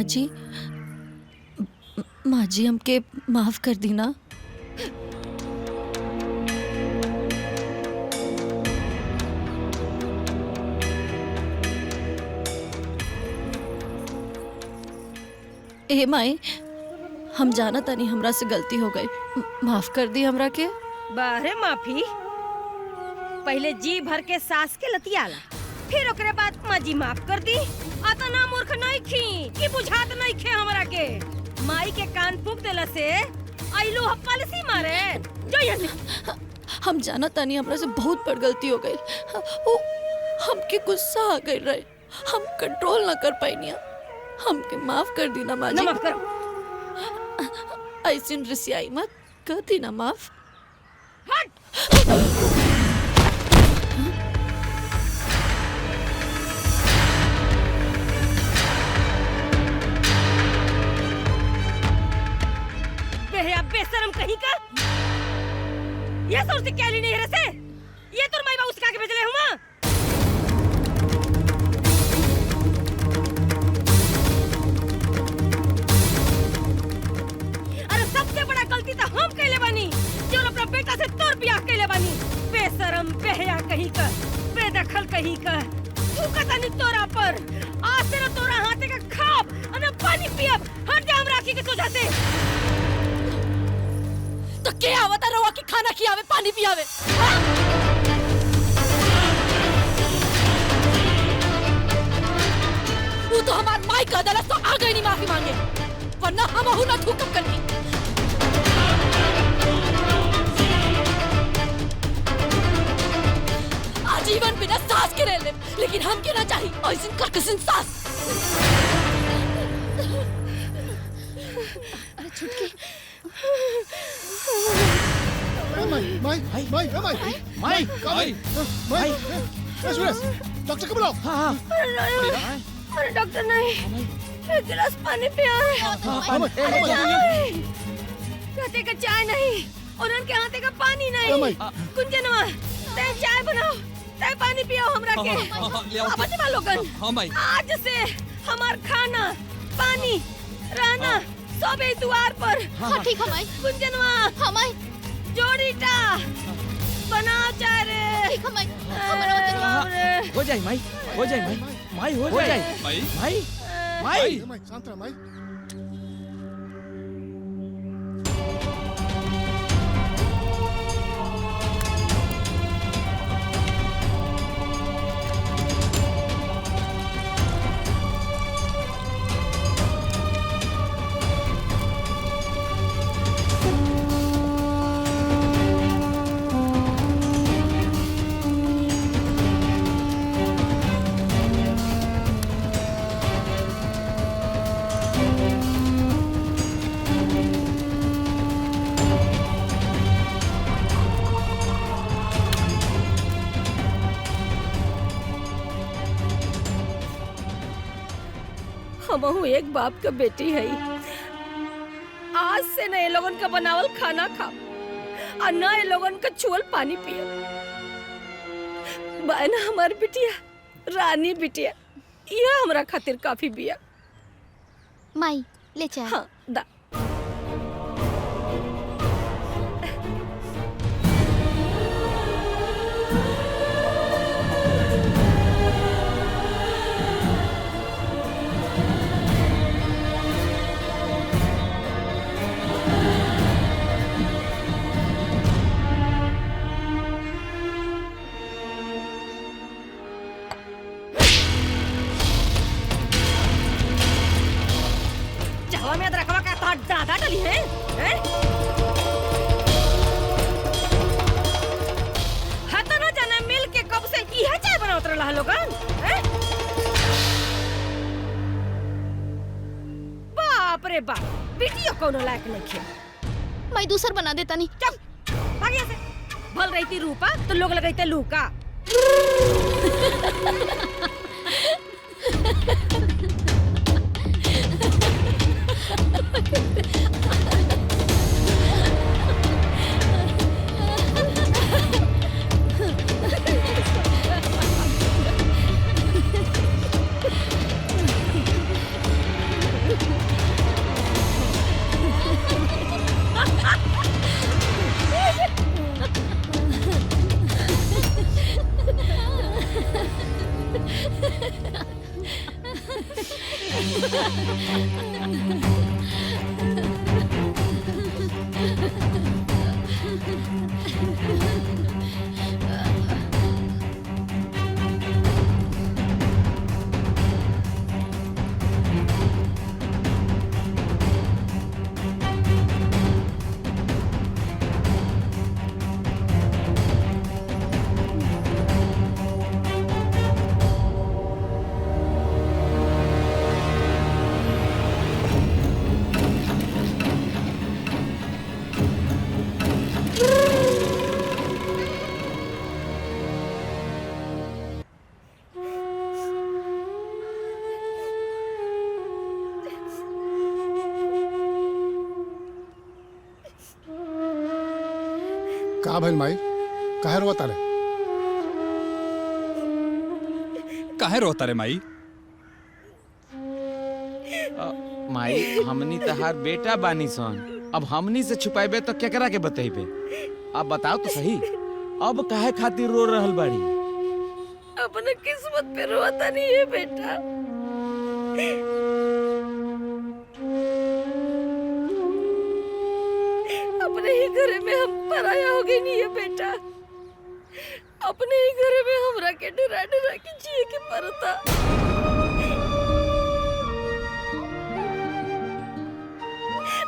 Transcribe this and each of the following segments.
जी माँ जी हमके माफ कर दी ना। ए माई हम जाना तानी हमरा से गलती हो गई, माफ कर दी हमरा के। बाहरे माफी पहले जी भर के सास के लतियाला, फिर ओकरे बाद माँ जी माफ कर दी। आता ना मूर्ख नहीं खी कि बुझात नहीं खे हमरा के। माई के कान फूक देला से आइलो पॉलिसी मारे जो यहाँ हम जाना तानी हमरा से बहुत बड़ गलती हो गई। वो हमके गुस्सा आ गई रहे, हम कंट्रोल ना कर पाइनिया। हमके माफ कर दी ना माँ जी। माफ करो। ऐसी रिसियाई मत कर दी ना माफ। हट। बेहया बेशरम कहीं का ये सोचते क्या ली नहीं रसे ये तो माई बाबू सिखा के भेजले हुआ। अरे सबसे बड़ा गलती तो हम कैले बानी जो अपना बेटा से तोर बियाह कैले बानी। बेशरम बेहया कहीं का बेदखल कहीं का थूकता नहीं तोरा पर। आज से ना तोरा हाथे का खाब और पानी पियब। हट जा हम राखी के सोचा से। तो क्या आवता रवा कि खाना खियावे पानी पियावे। वो तो हमार माई का दलत तो आ गई नहीं माफी मांगे, वरना हम हूं ना थूकम करनी। आजीवन बिना सास के रह ले, लेकिन हम के ना चाहिए ऐसी करकसिन सास। अरे छुटकी डॉक्टर को बुलाओ। अरे डॉक्टर नहीं, एक गिलास पानी पिया है। हाथे का चाय नहीं और उनके हाथे का पानी नहीं। कुंजनवा तय चाय बनाओ, तय पानी पियो हमरा के। अपने लोगन आज से हमार खाना पानी रहना सब एक द्वार पर। हाँ ठीक है माई। कुंजनवा माई जोड़ीटा बनाओ चाय रे। ठीक है माई। हमारा हो जाए माई, हो जाए माई, माई हो जाए माई, माई माई शांत रह माई। हमहू एक बाप का बेटी है। आज से नए लोगन का बनावल खाना खा और नए लोगन का छुअल पानी पियो। बहना हमारी बिटिया रानी बिटिया यह हमरा खातिर काफी बिया। माई ले चाय। हाँ दा। में रखवा का तो दादा डली है, हैं? हतो न जाने मिल के कब से इहे चाय बनावत रहला लोगन, हैं? बाप रे बाप, बेटियो कोनो लायक नहीं खे। मैं दूसर बना देता नहीं। चुप, भाग यहाँ से। भल रहती रूपा तो लोग लगाते लूका। का भइल माई? काहे रोता रे? काहे रोता रे माई? माई हमनी तहार बेटा बानी सन, अब हमनी से छुपाइबे तो केकरा के बतेबे? अब बताओ तो सही, अब काहे खातिर रो रहल बाड़ी? अपने किस्मत पे रोता नहीं है बेटा। अपने ही घर में हम पराया हो गए नहीं है बेटा। अपने ही घर में हमरा के डरा डरा के जिए के पड़ता।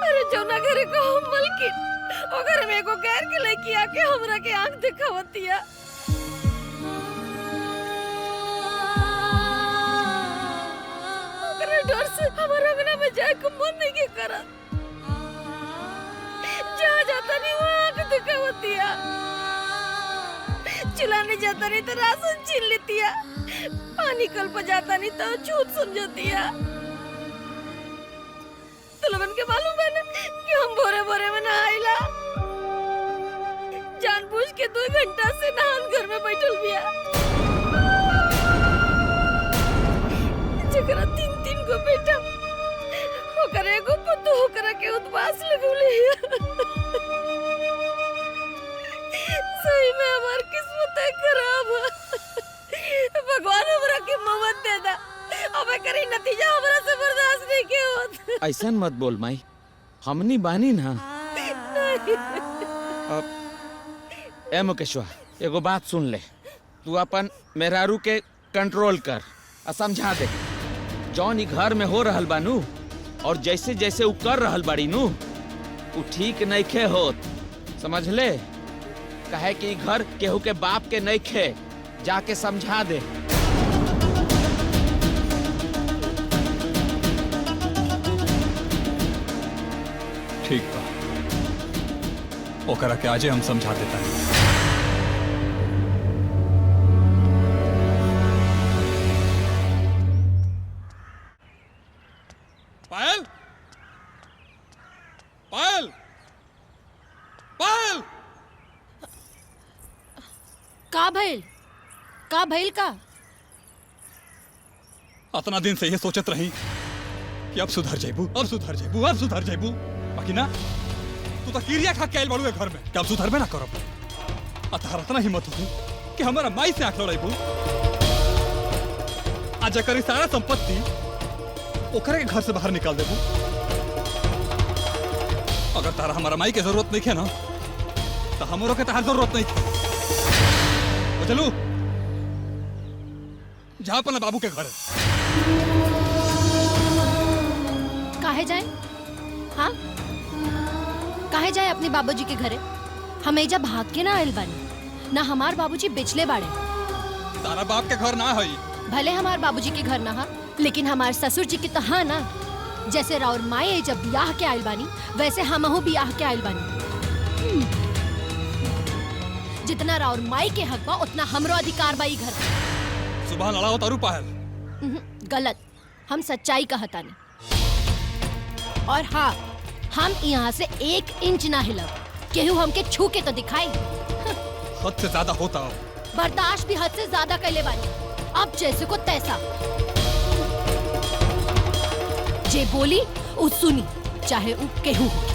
अरे जौना घरे को हम मलकिन, ओ घर में एगो गैर के लड़की आके हमरा के आंख दिखावतिया। ओकरे डर से हमारा अंगना में जाए को मन नहीं के करत। जहाँ जाता नहीं वहाँ आंख दिखावतिया। चिल्लाने जाता नहीं तो राशन छीन लेतिया। पानी कल पर जाता नहीं तो झूठ समझतिया। तो लोगन के मालूम है ना कि हम भोरे भोरे में नहाइला। जानबूझ के 2 घंटा से नहान घर में बैठल बिया। जकरा 3 गो बेटा, ओकर एगो पुत होकर के उद्वास लगौले है। सही में हमार किस्मत खराब है। भगवान हमरा के मौत दे दा। अब एकर नतीजा हमरा से बर्दाश्त नहीं के होत। ऐसन मत बोल माई, हमनी बानी ना। अब ए मुकेशवा, एगो बात सुन ले, तू अपन मेहरारू के कंट्रोल कर और समझा दे जौन ई घर में हो रहल बानू और जैसे जैसे उ कर रहल बाड़ी नू उ ठीक नइखे होत, समझ ले। कहे कि ई घर केहू के बाप के नइखे, जाके समझा दे। ठीक बा, ओकरा के आजे हम समझा देता है। पायल, पायल, पायल, का भइल? का भइल का? अतना दिन से ये सोचत रही कि अब सुधर जाइबू, अब सुधर जाइबू, अब सुधर जाइबू, बाकी ना तू तो कीरिया खा के आइल बाड़ू घर में कि अब सुधरबे ना करब। अतहर इतना हिम्मत होती कि हमारा माई से आंख लड़ाइबू। आज कर सारा संपत्ति ओकरे के घर से बाहर निकाल देबू। अगर तारा हमारा माई के जरूरत नहीं है ना तो हमरो के तार जरूरत नहीं है। चलू जा अपना बाबू के घर। काहे जाए? हाँ, काहे जाए अपने बाबूजी के घरे? हम एजा भाग के ना आइल बानी, ना हमार बाबूजी बिचले बाड़े। तारा बाप के घर ना है। भले हमार बाबूजी के घर ना हा, लेकिन हमार ससुर जी के तो हाँ ना। जैसे राउर माई जब ब्याह के आइल बानी, वैसे हमहू ब्याह के आइल बानी। जितना राउर माई के हक बा उतना हमरो अधिकार बा ई घर। सुबह लड़ाओ तारू पायल। गलत, हम सच्चाई कहतानी। और हाँ, हम यहाँ से 1 इंच ना हिलब। केहू हमके छू के तो दिखाई। हद से ज्यादा होता। बर्दाश्त भी हद से ज्यादा कैले बानी। अब जैसे को तैसा। जे बोली उ सुनी, चाहे उ केहू हो।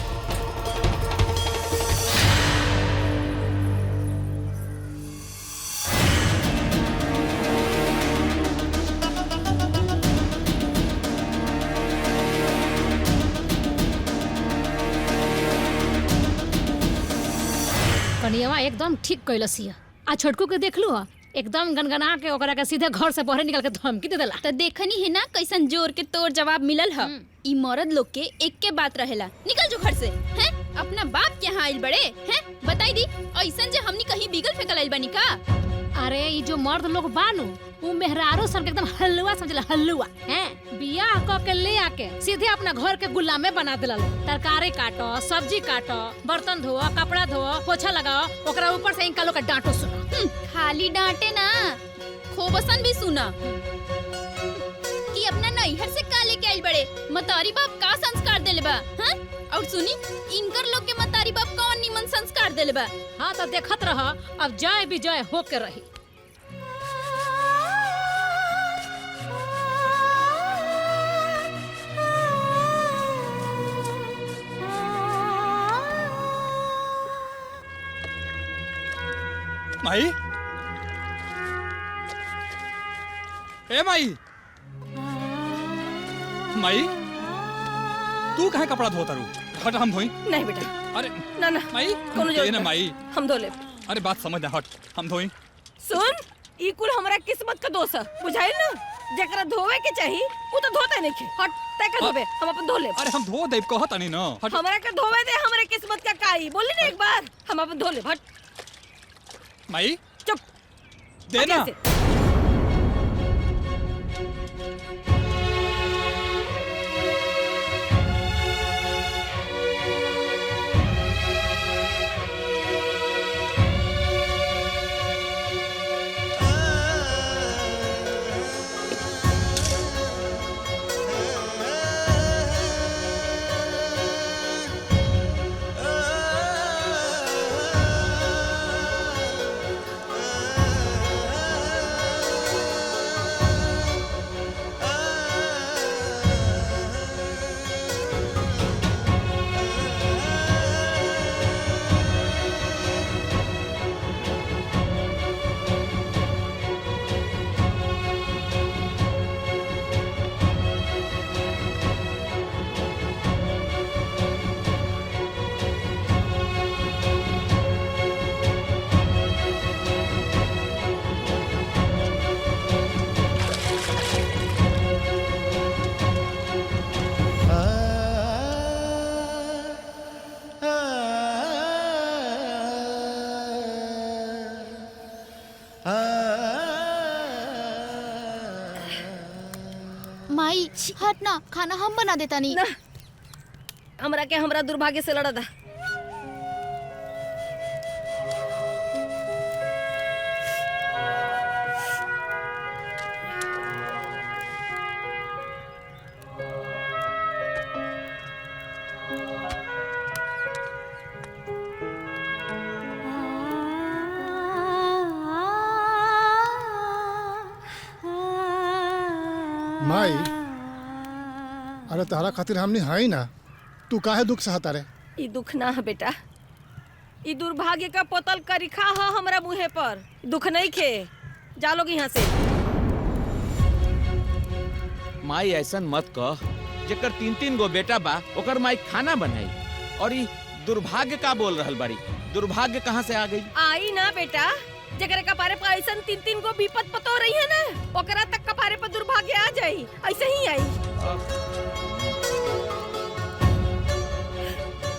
कनियावा एकदम ठीक कैलसिया। आ छोटकू के देख लू एकदम गनगना के ओकरा के सीधे घर से बाहर निकल के धमकी दे देला। तो देखनी है ना कैसन जोर के तोर जवाब मिलल ह। ई मर्द लोग के एक के बात रहेला, निकल जो घर से। हैं अपना बाप के यहाँ आइल बड़े हैं, बताई दी ऐसन जे हमनी कहीं बिगल फेंकल आइल बनी का? अरे ये जो मर्द लोग बानू वो मेहरारू सन के एकदम हलुआ समझला, हलुआ हैं। बियाह क के ले आके सीधे अपना घर के गुलामे बना देला। तरकारी काटो, सब्जी काटो, बर्तन धो, कपड़ा धो, पोछा लगाओ, ओकरा ऊपर से इनका लोग का डांटो सुनो। खाली डांटे ना, खोबसन भी सुना कि अपना नैहर से का लेके आइल बड़े। मतारी बाप का संस्कार देले बा? हाँ? और सुनी इनकर लोग के मतारी बाप कौन निमन संस्कार देले बा? हाँ तो देखत रह, अब जय विजय हो के रही। माई, ए माई, माई, तू कहाँ कपड़ा धोता रू? हट हम धोई। नहीं बेटा, अरे ना ना माई, कोनो दे जरूरत ना नहीं। माई। हम धो ले। अरे बात समझ ना, हट हम धोई। सुन, ई कुल हमरा किस्मत का दोष है, बुझाइल ना? जेकरा धोवे के चाहिए वो तो धोता नहीं के। हट तय कर धोबे, हम अपन धो ले। अरे हम धो देब कहत नहीं ना। हट हमरा के धोवे दे, हमरे किस्मत का काई बोली ना एक बार। हम अपन धो ले। हट माई, चुप दे ना। आगे से। माई हट ना, खाना हम बना देता नहीं। ना हमरा के हमरा दुर्भाग्य से लड़ा था। माई, अरे तारा खातिर हमने हाई ना, तू काहे दुख सहता रे? ई दुख ना है बेटा, ई दुर्भाग्य का पोतल करिखा है हमरा मुँहे पर। दुख नहीं खे, जा लोग यहाँ से। माई ऐसन मत कह, जेकर 3-3 गो बेटा बा ओकर माई खाना बनाई। और ई दुर्भाग्य का बोल रहल बाड़ी? दुर्भाग्य कहाँ से आ गई? आई ना बेटा, जकरे कपारे पर ऐसन 3-3 गो विपत पतो रही है ना, ओकरा तक कपारे पर दुर्भाग्य आ जाई। ऐसे ही आई।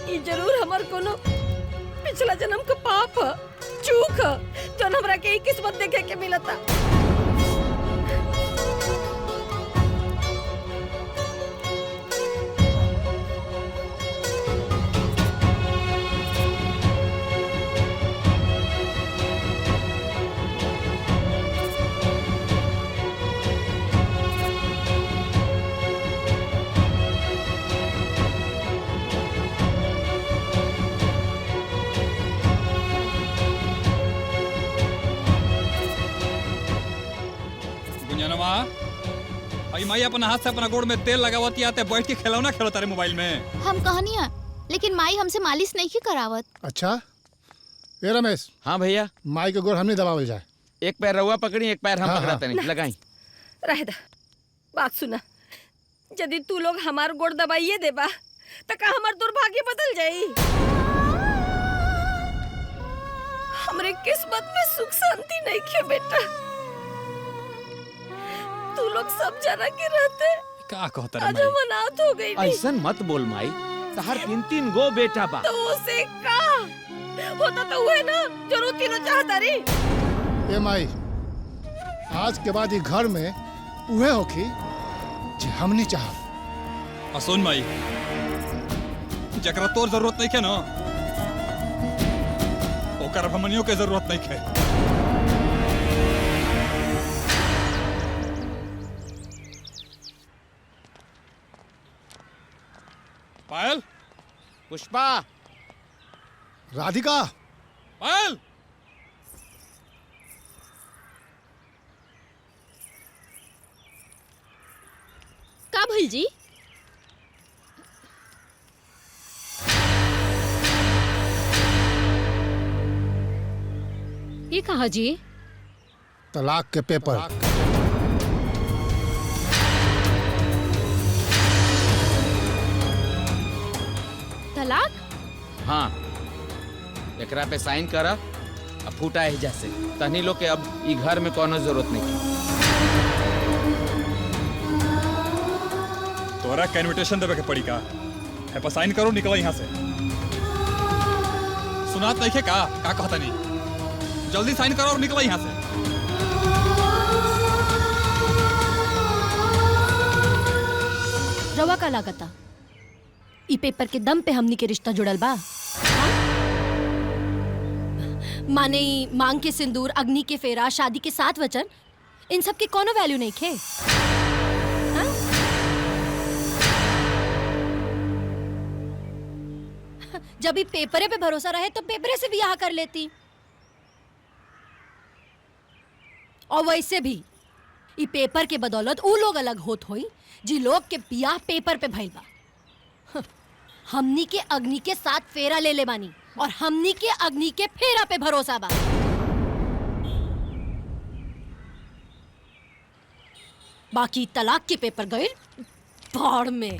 ई जरूर हमर कोनो पिछला जन्म का पाप है, चूक है, जौन हमरा के ई किस्मत देखे के मिलता। आई माई अपना हाथ से अपना गोड़ में तेल लगावती आते बैठ के खिलौना खेलता रे मोबाइल में। हम कहनिया, लेकिन माई हमसे मालिश नहीं की करावत। अच्छा ए रमेश, हाँ भैया, माई के गोड़ हमने दबावल जाए। एक पैर रउआ पकड़ी, एक पैर हम हाँ, पकड़ाते नहीं। लगाई। रह दा, बात सुना, यदि तू लोग हमार गोड़ दबाइए देबा तो का हमार दुर्भाग्य बदल जाई? हमरे किस्मत में सुख शांति नहीं खे बेटा। तू लोग सब जना के रहते का कहता रे आज माई? हम अनाथ हो गई। ऐसन मत बोल माई, तहार 3-3 गो बेटा बा। तो उसे का होता तो हुए ना जो रू तीनों चाहता री। ए माई, आज के बाद ये घर में उहे होखी जे हमनी चाह। सुन माई, जकरा तोर जरूरत नहीं है ना, ओकर अब हमनियों के जरूरत नहीं है। पायल, पुष्पा, राधिका, पायल, का भइल जी? ये कहा जी? तलाक के पेपर। तलाक? हाँ, एकरा पे साइन कर अब फूटा है जैसे। तनी लोग के अब ई घर में कोनो जरूरत नहीं। तोरा का इनविटेशन देवे के पड़ी का है, पर साइन करो, निकलो यहाँ से। सुनात नहीं है का कहता नहीं, जल्दी साइन करो और निकलो यहाँ से। रवा का लागता ई पेपर के दम पे हमनी के रिश्ता जुड़ल बा। माने ई मांग के सिंदूर, अग्नि के फेरा, शादी के 7 वचन, इन सब के कोनो वैल्यू नहीं खे। हाँ? जब ई पेपरे पे भरोसा रहे तो पेपरे से ब्याह कर लेती। और वैसे भी ई पेपर के बदौलत ऊ लोग अलग होत होई जी लोग के ब्याह पेपर पे भइल बा। हमनी के अग्नि के 7 फेरा ले ले बानी और हमनी के अग्नि के फेरा पे भरोसा बा। बाकी तलाक के पेपर गए भाड़ में।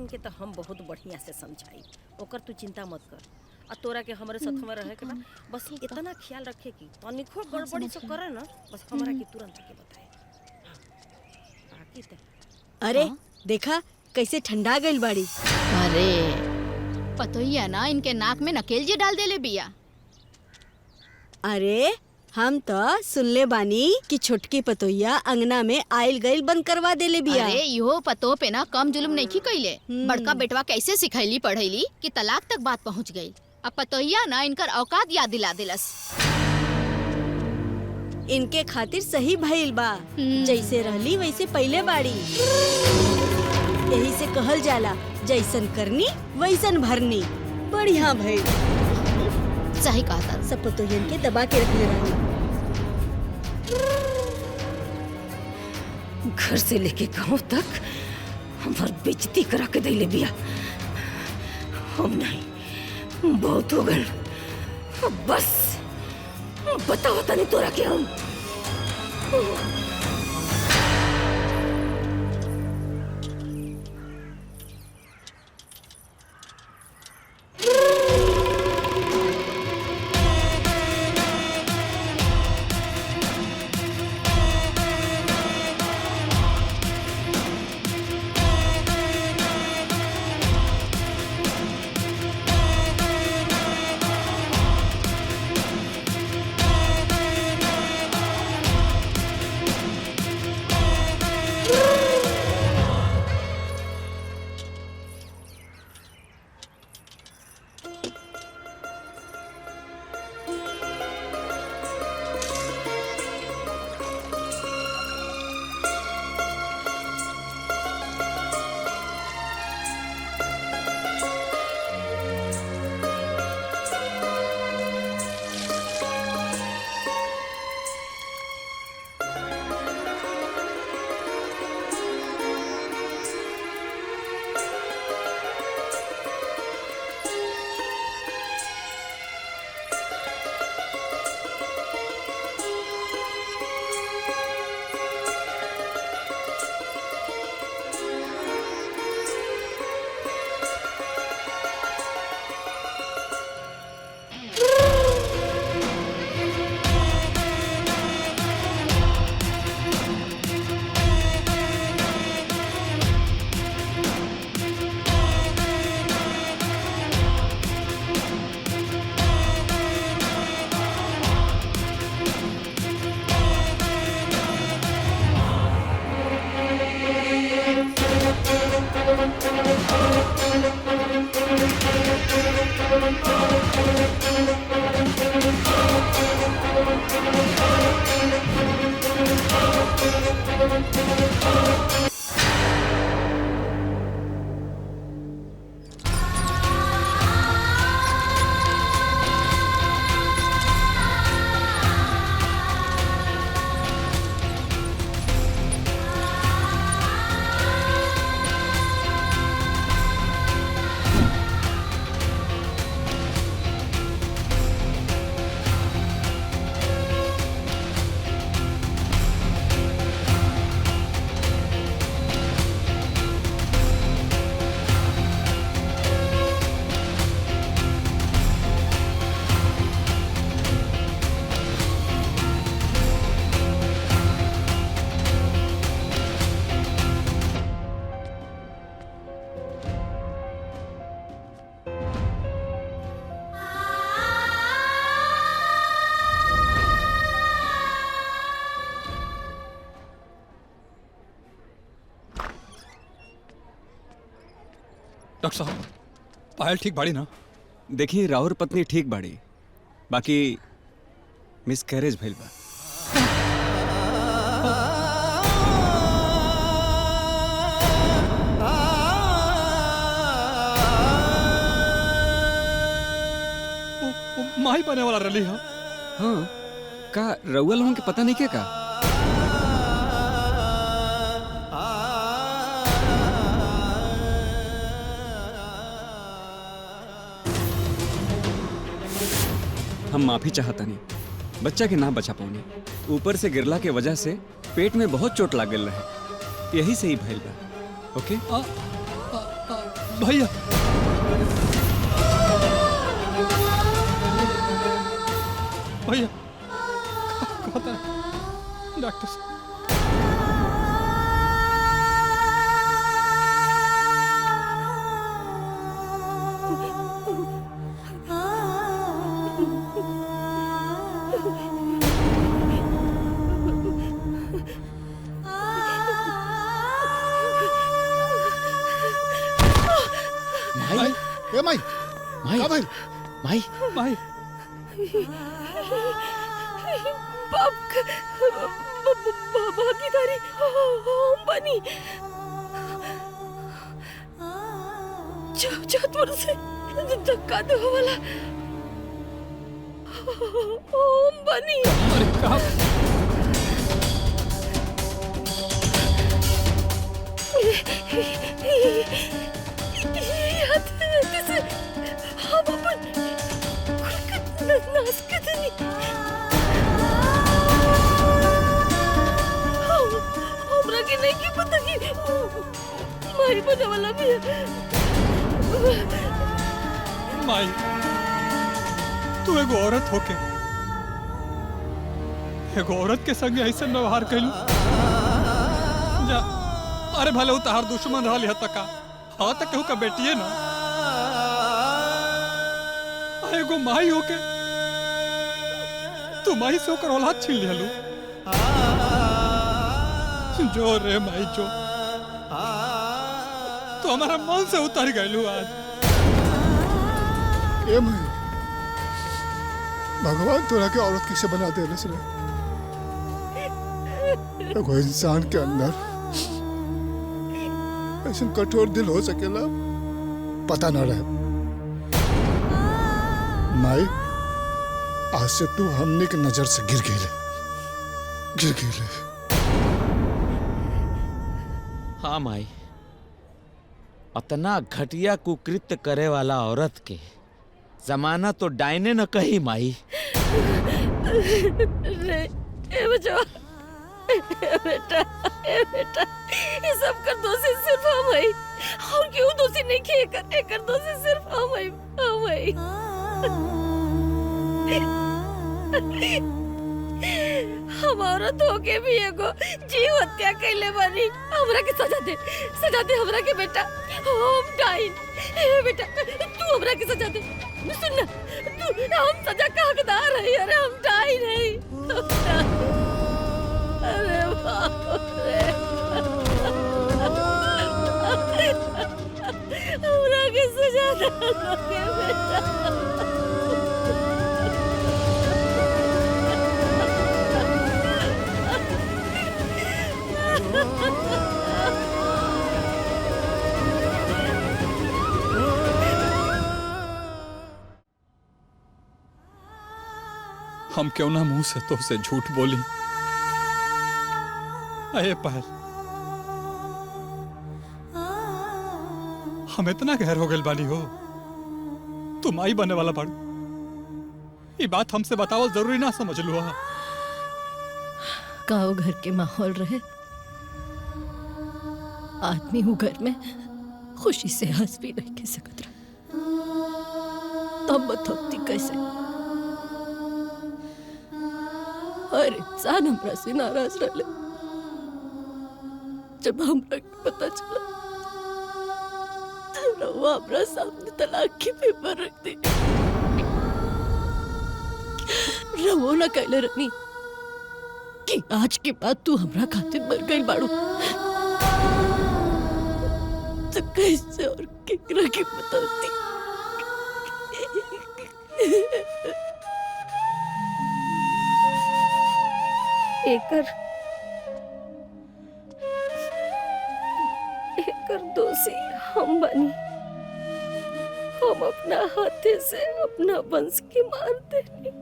के तो हम बहुत बढ़िया से समझाई, ओकर तू चिंता मत कर। आ तोरा के हमारे साथ में रहे के बा, बस इतना ख्याल रखे कि तनिको गड़बड़ी से करे ना, बस हमरा के तुरंत के बताए। बाकी तो अरे देखा कैसे ठंडा गइल बाड़ी। अरे पतोहिया ना इनके नाक में नकेल डाल देले बिया। अरे हम तो सुनले बानी कि छोटकी पतोहिया अंगना में आइल गइल बंद करवा देले बिया। अरे इहो पतो पे ना कम जुल्म नहीं की कइले। बड़का बेटवा कैसे सिखैली पढ़ैली कि तलाक तक बात पहुंच गई। अब पतोहिया ना इनकर औकात याद दिला दिलस। इनके खातिर सही भइल बा, जैसे रहली वैसे पहले बाड़ी। यही से कहल जाला जैसन करनी वैसन भरनी। बढ़िया भइल। सही कहा था। सब पतोहियन के दबा के रखले रही। घर से लेके गांव तक हमार बेइज्जती करा के दैले बिया। हम नहीं, बहुत हो गए। बस बताओ तनी तोरा के हम। डॉक्टर साहब पायल ठीक बाड़ी ना? देखिए राहुल पत्नी ठीक बाड़ी, बाकी मिस कैरेज भइल बा। माही बने वाला रही है। हाँ, का रउआ लोगन के पता नहीं क्या का? हम माफी चाहता नहीं, बच्चा के ना बचा पाऊनी। ऊपर से गिरला के वजह से पेट में बहुत चोट लाग गल रहे, यही से ही भइल बा। ओके भैया भैया पता है डॉक्टर साहब माई ए माई माई का भाई माई माही भागीदारी हम बनी चतुर से धक्का दे वाला हम बनी। अरे कहाँ हम अपन नाश कर देनी। हमरा के नहीं की पता कि मारी बने वाला भी है। माई तू एगो औरत होके एगो औरत के संग ऐसे व्यवहार कैलू जा। अरे भले वो तहार दुश्मन रहा लिया तका, हाँ तक केहू का बेटिए ना। एगो माई होके तू माई से होकर औलाद छीन लिया लू। जो रे माई जो तो हमारा मन से उतर गयलू आज। ए माई भगवान तोरा के औरत किसे बना दे रे? एगो इंसान के अंदर ऐसा कठोर दिल हो सकेला पता न रहे। माई आज से तू हमने की नजर से गिर गई। हाँ माई, अतना घटिया कुकृत्य करे वाला औरत के जमाना तो डायने न कही माई। रे ए बचवा बेटा ये सब कर दोषी सिर्फ हम है और क्यों दोषी नहीं किए कर दोषी सिर्फ हम है। हम औरत होके भी एगो जीव हत्या कैले बानी। हमरा के सजा दे हमरा के बेटा। हम डाइन ए बेटा तू हमरा के सजा दे। सुन ना तू हम सजा का हकदार है। अरे हम डाइन है। अरे बाप रे हमरा के सजा दे बेटा। हम क्यों ना मुंह से तो से झूठ बोली। अरे पायल हम इतना गहर हो गए बानी हो, तुम आई बने वाला बाड़ू। ये बात हमसे बतावल जरूरी ना समझ लो। गाँव घर के माहौल रहे, आदमी हूँ घर में खुशी से हंस भी नहीं के सकत रहा। तब बतौती कैसे हर इंसान हमरा से नाराज रहे। जब हमरा के पता चला रवा हमरा सामने तलाक की पेपर रख दी। रवो ना कहले रनी कि आज के बाद तू हमरा खातिर मर गई बाड़ू। तो कैसे और केकरा की बताती। एकर दोषी हम बनी। हम अपना हाथे से अपना वंश के मार देनी।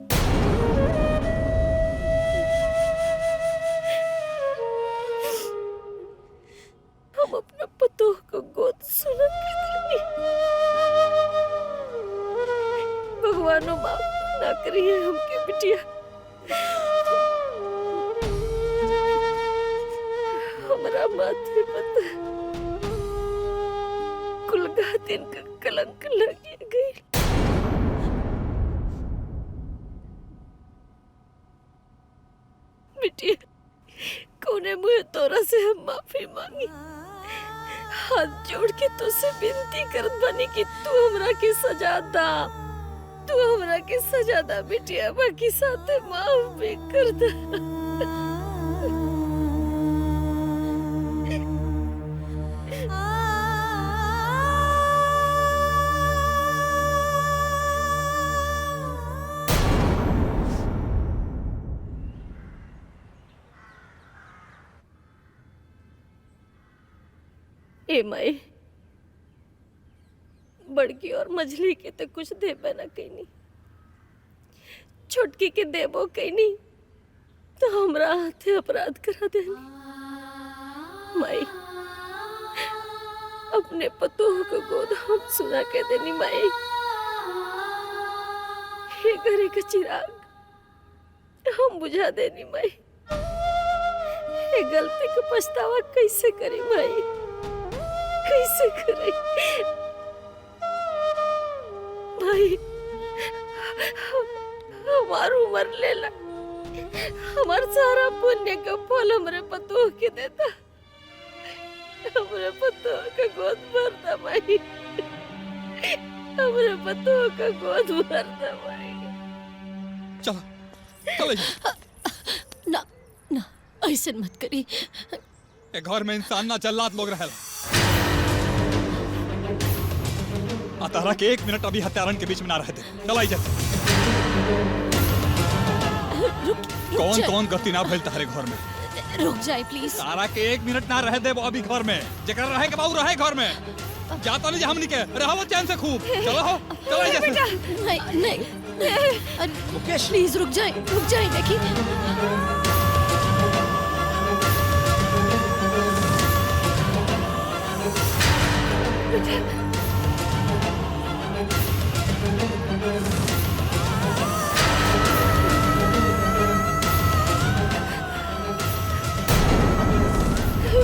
हम अपना पतोह को गोद सुना के देनी। भगवानो माफ ना करिए हमके बिटिया। हमारा माथे पर कुलगा दिन का कलंक लग गई। बिटिया कोने मुँह तोरा से हम माफी मांगी। हाथ जोड़ के तुझसे विनती करत बनी कि तू हमरा के सजा दा। तू हमरा के सजा दा बिटिया, बाकी साथे माफ भी कर दा। ए माई, बड़की और मझली के तो कुछ देबे ना कैनी, छोटकी के देबो कैनी तो हमरा हाथे अपराध करा देनी। माई अपने पतोह को गोद हम सुना के देनी। माई ये घरे का चिराग हम बुझा देनी। माई ये गलती का पछतावा कैसे करी? माई कैसे करे? भाई हमार उम्र लेला, हमार सारा पुण्य का फल हमरे पतोह के देता। हमरे पतोह का गोद भरता भाई, हमरे पतोह का गोद भरता भाई। चलो चलो ना ना ऐसे मत करी। ए घर में इंसान ना जल्लाद लोग रहेला। तारा के 1 मिनट अभी हत्यारन के बीच में ना रहते। चल आई जाते। कौन कौन गलती ना भइल तारे घर में? रुक जाए प्लीज। तारा के 1 मिनट ना रह दे वो अभी घर में। जेकर रहे के बाऊ रहे घर में। जाता नहीं हमनी के रहो चैन से खूब। चलो हो चलो आई जाते। नहीं नहीं मुकेश प्लीज रुक जाए देखिए।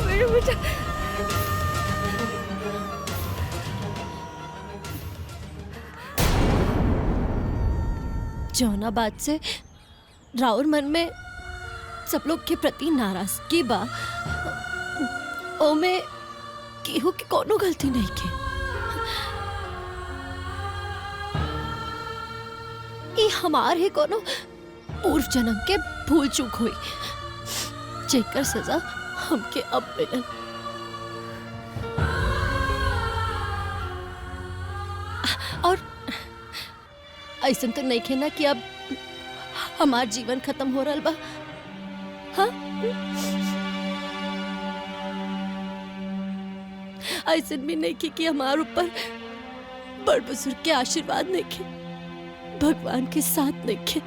मेरे बेटा जौना बात से राउर मन में सब लोग के प्रति नाराजगी बा, ओमे केहू के कोनो गलती नहीं के। ई हमार है कोनो पूर्व जन्म के भूल चूक हुई, जेकर सजा हमके अब मिलल। और ऐसा तो नहीं खे ना कि अब हमार जीवन खत्म हो रहा बा। हाँ ऐसा भी नहीं खे कि हमार ऊपर बड़ बुजुर्ग के आशीर्वाद नहीं खे, भगवान के साथ नहीं खे।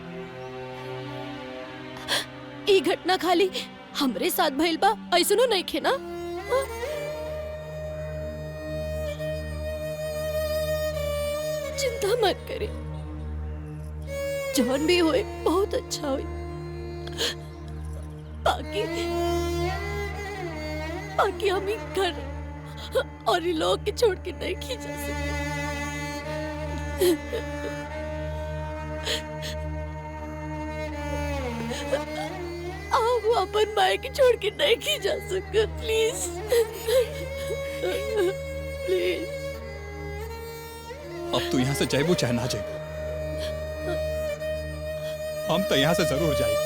ये घटना खाली हमरे साथ भइल बा ऐसनो नहीं खे ना। हाँ? चिंता मत करी, जौन भी होए बहुत अच्छा होए। बाकी हम ही घर और ये लोग के छोड़ के नहीं खी जा सकते। आप अपन माए के छोड़ के नहीं खी जा सकते। Please please. अब तू यहाँ से जाइबू चाहे ना जाइबू, हम तो यहाँ से जरूर जाएंगे।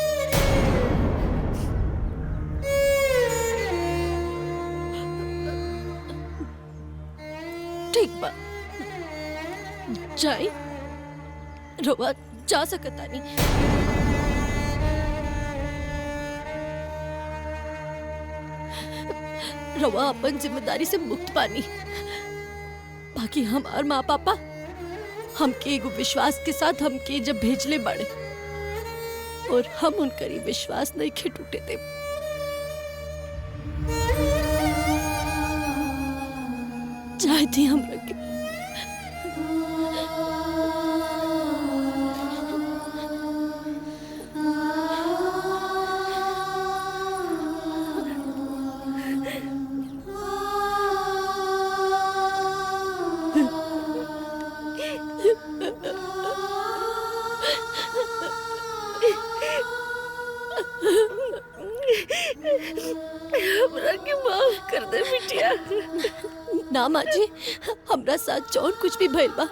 ठीक बा, जाई रवा जा सकता नहीं। रवा अपन जिम्मेदारी से मुक्त पानी। बाकी हमार माँ पापा हमके एगो विश्वास के साथ हमके जब भेजले बाड़े और हम उनकर ये विश्वास नहीं खे टूटे थे। चाहती हम रखे हमरा के माफ कर दे बिटिया। ना माँ जी, हमरा साथ जौन कुछ भी भइल बा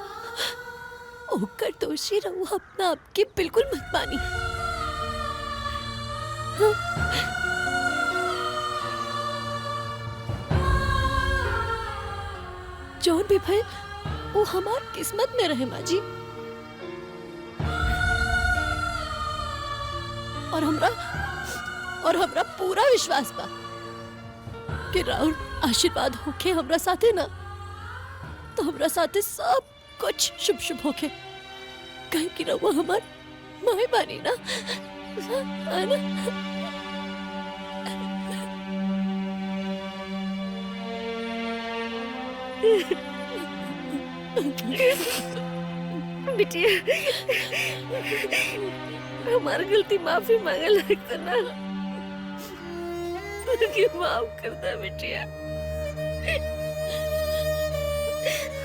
ओकर दोषी रहू अपना आपके बिल्कुल मत मानी। जौन भी भइल वो हमार किस्मत में रहे माँ जी। और हमरा पूरा विश्वास बा कि राउर आशीर्वाद होके हमरा साथे ना तो हमरा साथे सब कुछ शुभ शुभ होके। कहीं कि रहुआ हमार माए बानी ना, है ना? बिटिया हमारी गलती माफी मांगे लगता ना, माफ करता बिटिया।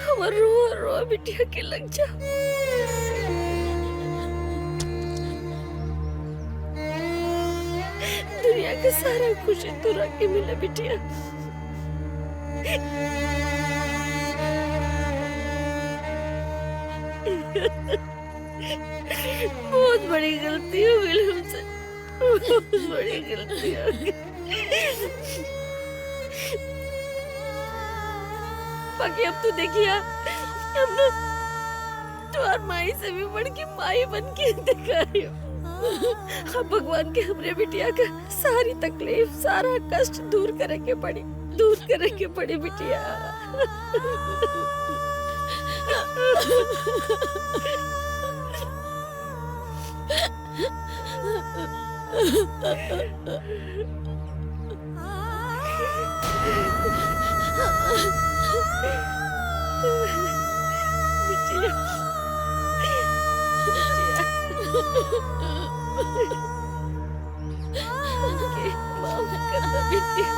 हमार रो बिटिया के लग जा। दुनिया का सारा खुशी तोरा के मिले बिटिया। बहुत बड़ी गलती हो गई हमसे, बहुत बड़ी गलती हो गई। बाकी अब तो देखिए हम तुम्हार माई से भी बढ़ के माई बन के दिखाई। अब भगवान के हमरे बिटिया का सारी तकलीफ सारा कष्ट दूर करे के पड़ी बिटिया। माफ करना बिटिया।